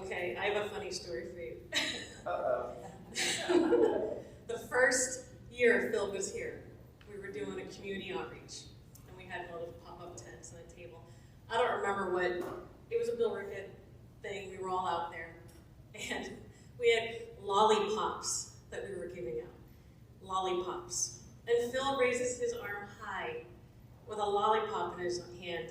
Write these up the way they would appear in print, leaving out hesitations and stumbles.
Okay, I have a funny story for you. Uh-oh. The first year Phil was here, we were doing a community outreach, and we had one of those pop-up tents and a table. I don't remember what, it was a Bill Rickett thing, we were all out there, and we had lollipops that we were giving out. Lollipops. And Phil raises his arm high with a lollipop in his hand,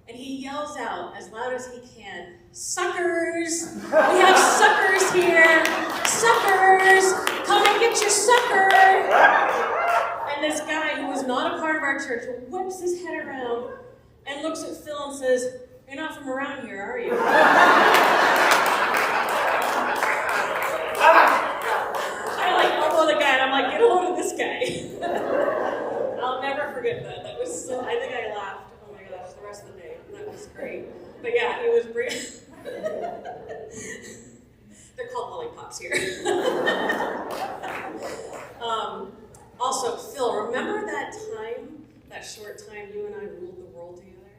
and he yells out as loud as he can, "Suckers! We have suckers here! Suckers! Come and get your sucker!" And this guy, who was not a part of our church, whips his head around and looks at Phil and says, "You're not from around here, are you?" I elbow the guy, and I'm like, "Get a load of this guy." I'll never forget that. That was so, I think I laughed. Oh my gosh, the rest of the day. That was great. But yeah, he was brilliant. They're called lollipops here. Also, Phil, remember that time, that short time you and I ruled the world together?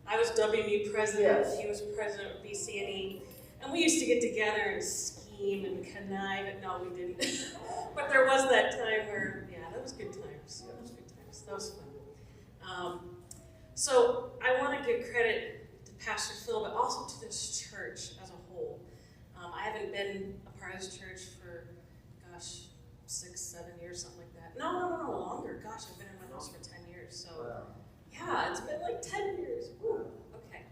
I was WMU president, Yes. He was president of BCNE, and we used to get together and scheme and connive, and no, we didn't. But there was that time where, yeah, that was good times. That was good times. That was fun. So I want to give credit to Pastor Phil, but also to this church as a whole. I haven't been a part of this church for, 6, 7 years, something like that. No, longer. Gosh, I've been in my house for 10 years. So, Wow. yeah, it's been like 10 years. Woo. Okay.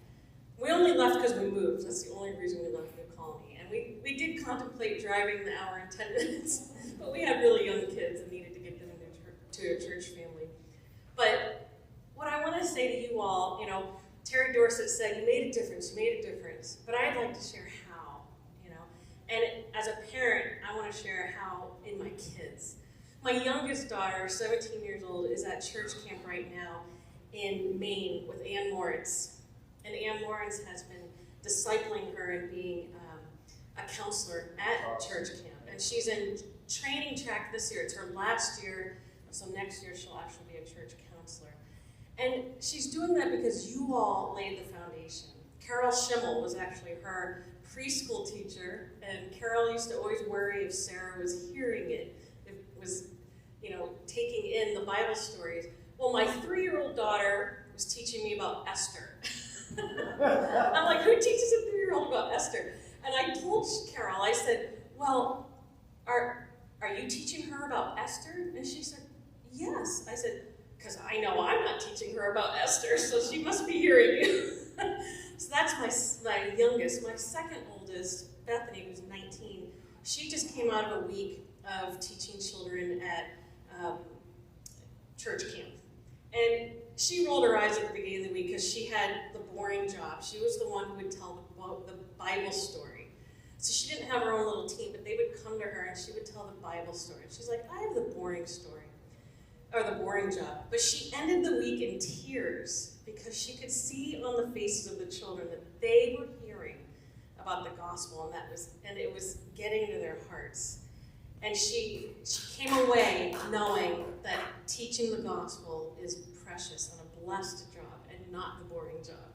We only left because we moved. That's the only reason we left the colony. And we did contemplate driving the hour and 10 minutes, but we had really young kids and needed to get them into a church family. But what I want to say to you all, Terry Dorsett said, you made a difference, but I'd like to share how. And as a parent, I want to share how in my kids. My youngest daughter, 17 years old, is at church camp right now in Maine with Ann Lawrence. And Ann Lawrence has been discipling her and being a counselor at church camp. And she's in training track this year. It's her last year, so next year she'll actually be a church counselor. And she's doing that because you all laid the foundation. Carol Schimmel was actually her preschool teacher, and Carol used to always worry if Sarah was hearing it, if it was, taking in the Bible stories. Well, my 3-year-old daughter was teaching me about Esther. I'm like, who teaches a 3-year-old about Esther? And I told Carol, I said, well, are you teaching her about Esther? And she said, yes. I said, because I know I'm not teaching her about Esther, so she must be hearing you. So that's my youngest. My second oldest, Bethany, who's 19, she just came out of a week of teaching children at church camp. And she rolled her eyes at the beginning of the week because she had the boring job. She was the one who would tell the Bible story. So she didn't have her own little team, but they would come to her and she would tell the Bible story. She's like, I have the boring story, or the boring job. But she ended the week in tears because she could see on the faces of the children that they were hearing about the gospel, and it was getting to their hearts. And she came away knowing that teaching the gospel is precious and a blessed job and not the boring job.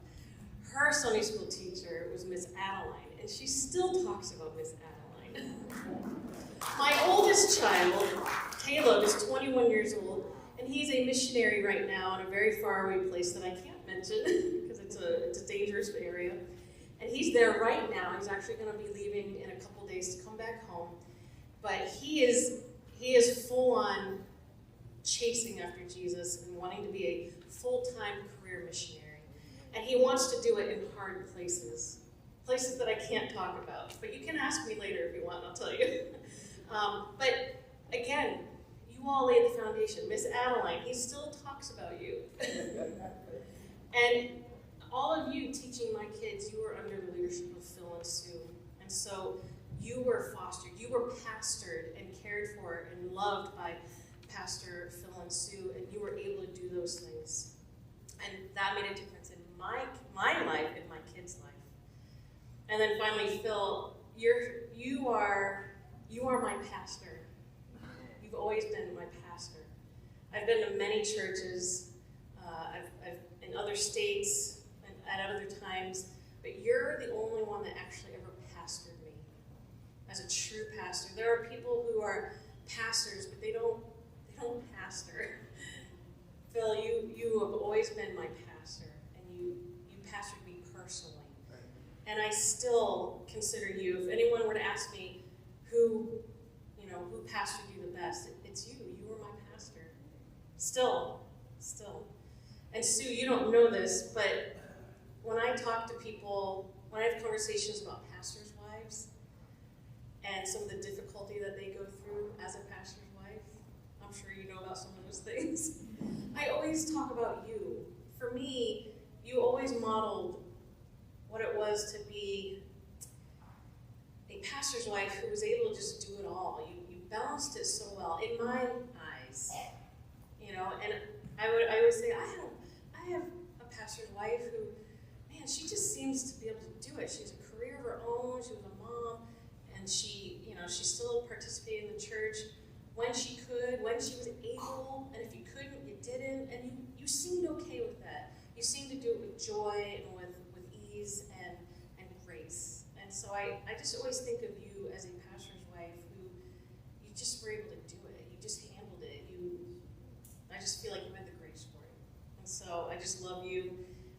Her Sunday school teacher was Miss Adeline, and she still talks about Miss Adeline. My oldest child, Caleb, is 21 years old, and he's a missionary right now in a very faraway place that I can't mention because it's a dangerous area. And he's there right now. He's actually going to be leaving in a couple days to come back home. But he is full on chasing after Jesus and wanting to be a full-time career missionary. And he wants to do it in hard places that I can't talk about. But you can ask me later if you want, and I'll tell you. But again, you all laid the foundation. Miss Adeline, he still talks about you. And all of you teaching my kids, you were under the leadership of Phil and Sue. And so you were fostered, you were pastored and cared for and loved by Pastor Phil and Sue, and you were able to do those things. And that made a difference in my life and my kids' life. And then finally, Phil, you are my pastor. You've always been my pastor. I've been to many churches. I've in other states and at other times. but you're the only one that actually ever pastored me as a true pastor. There are people who are pastors, but they don't pastor. Phil, you have always been my pastor, and you pastored me personally. And I still consider you, if anyone were to ask me who pastored you the best, it's you. You were my pastor. Still. And Sue, you don't know this, but when I talk to people, when I have conversations about pastors' wives, and some of the difficulty that they go through as a pastor's wife, I'm sure you know about some of those things, I always talk about you. For me, you always modeled what it was to be a pastor's wife who was able to just do it all. You balanced it so well, in my eyes. And I always say, I have a pastor's wife who, man, she just seems to be able to do it. She has a career of her own, she was a mom, and she still participated in the church when she could, when she was able, and if you couldn't, you didn't, and you seemed okay with that. You seemed to do it with joy and with ease and grace. And so I just always think of you as a pastor's wife who you just were able to do it. You just handled it. I just feel like you had the grace for it. And so I just love you,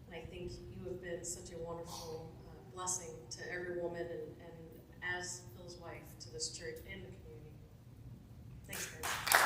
and I think you have been such a wonderful blessing to every woman and as Phil's wife to this church and the community. Thanks, guys.